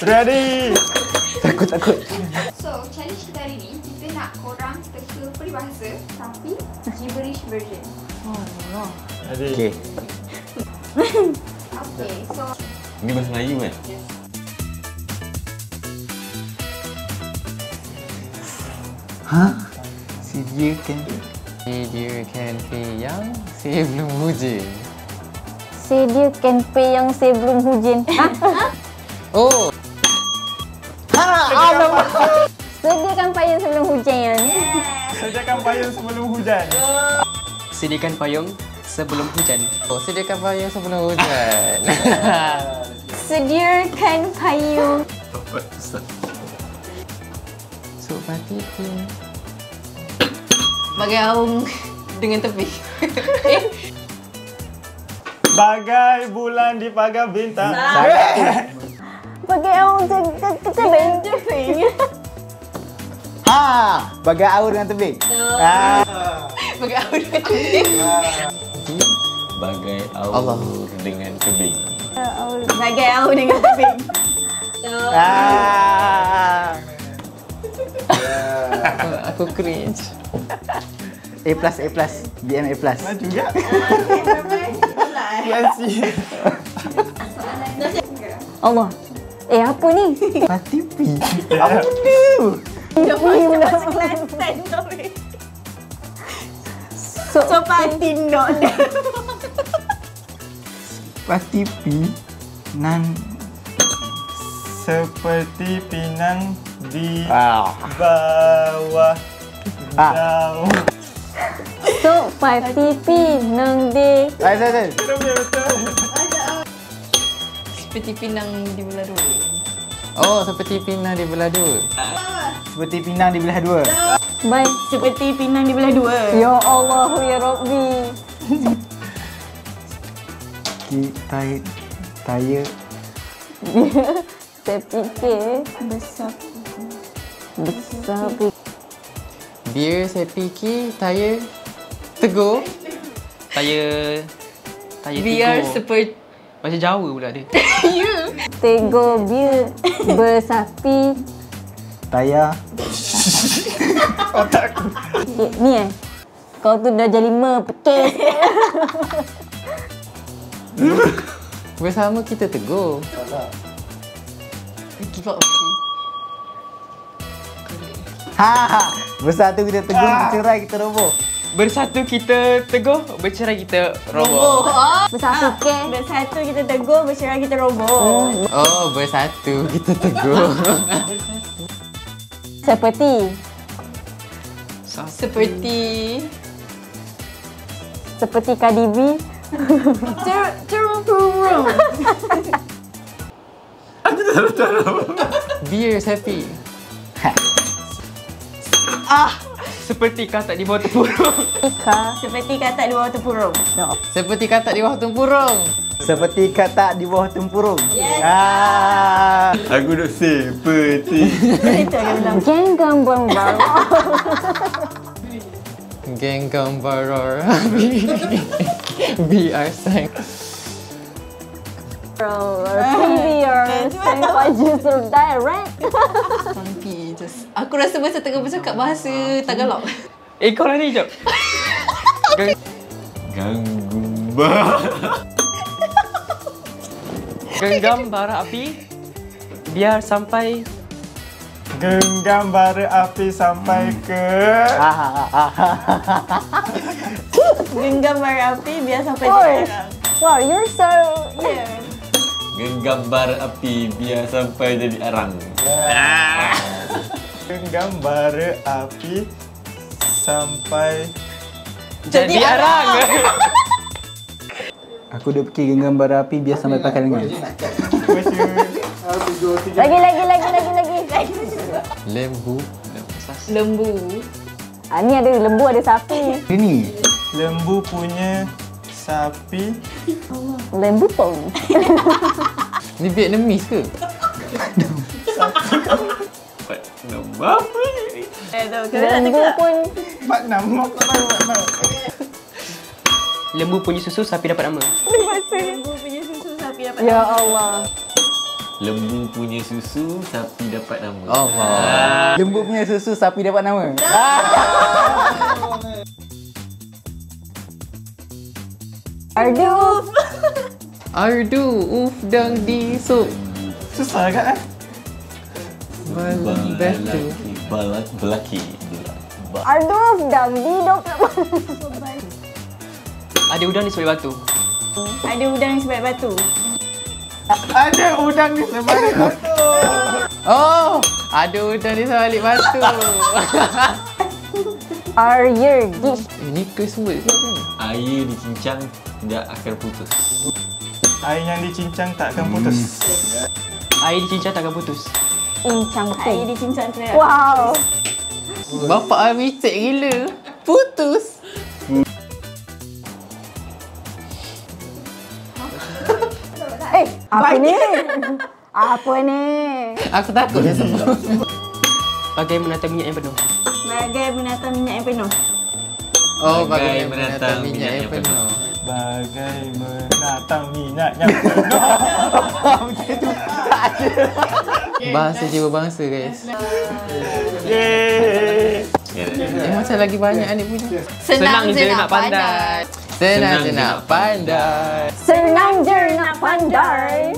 Ready? Takut. So, challenge kita hari ni, kita nak korang teka peribahasa tapi gibberish version. Oh, no. Ready? Okay, so... Ini bahasa Melayu kan? Yes. Sediakan yang sebelum hujan. Sediakan yang sebelum hujan. Oh. Sediakan payung sebelum hujan. Sediakan payung sebelum hujan. Sediakan payung sebelum hujan. Oh, sediakan payung sebelum hujan. Sediakan payung. Sok pati pin. Bagai aung dengan tepi. Bagai bulan di pagar bintang. Bagai orang kita tebing. Bagai aur dengan tebing. Bagai aung dengan tepi. Bagai Allah. aur dengan tebing. Bagai aung dengan tepi. Aku cringe. A+, BM A+. Juga. Klasik. Allah. Apa ni? Pati pi. Apa So patin dok. Pati pi nan Seperti pinang di bawah daun. So pati pinang di. Saya. Betul. Seperti pinang di belah dua. Oh, seperti pinang di belah dua. Seperti pinang di belah dua. Baik. Seperti pinang di belah dua. Ya Allah ya Rabbi. Taya Saya fikir besar. Biar saya fikir tayar tegur. Tayar Biar tegur. seperti Bahasa Jawa pula dia. Tegur biar bersapi. taya Otakku. Ni kau tu dah jadi 5 pekes. Bersama kita tegur. Give up. Bersatu kita tegur, bercerai kita roboh. Bersatu kita teguh, bercerai kita roboh. Bersatu ke? Bersatu kita teguh, bercerai kita roboh. Oh, bersatu kita tegur. Seperti Cardi B. Biar happy. Seperti katak di bawah tempurung. Seperti katak di bawah tempurung. Seperti katak di bawah tempurung. Seperti katak di bawah tempurung. Aku duk seperti. Itu yang bilang. Geng gambar baru. Geng gambar BR sang. Premier sang justru direct. Aku rasa masa tengah bercakap bahasa Tagalog. Kau lah ni jap. Genggam bara api biar sampai Genggam bara api sampai ke Genggam bara api biar sampai Oi. sekarang. Wow, you're so Genggam bara api biar sampai jadi arang. genggam bara api sampai jadi arang. Aku dah fikir genggam bara api biar sampai pakai lengan. lagi. Lembu. Ni ada lembu, ada sapi. Ini lembu punya sapi. Lembu pun. Ni Vietnamese ke? Lembu pun. Lembu punya susu sapi dapat nama. Lembu punya susu sapi dapat. Ya Allah. Lembu punya susu, sapi dapat nama. Oh, wow. Lembu punya susu, sapi dapat nama. Arduf. Ardu, ufdang di sup. Susah kan? Batu. Belaki. Arduf dan hidup. Ada udang di sebalik batu. Ada udang di sebalik batu. Ada udang di sebalik batu. Oh, ada udang di sebalik batu. Are your dish. Ini ke semua ke? Air dicincang tidak akan putus. Air yang dicincang tak akan putus. Air dicincang takkan putus. Incang Air tu. dicincang terak. Wow. Bapak amicek gila. Putus. Apa ni? Apa ni? Aku takut dah sebab. Bagai menata minyak yang penuh. Bagai menata minyak yang penuh. Oh, Bagai bagai menatang menatang minyak yang penuh. Bagai menatang minyak yang penuh. Bahasa jiwa bangsa, guys. Yeay. Macam lagi banyak ni punya. Senang je nak pandai. Senang je nak pandai. Senang je nak pandai.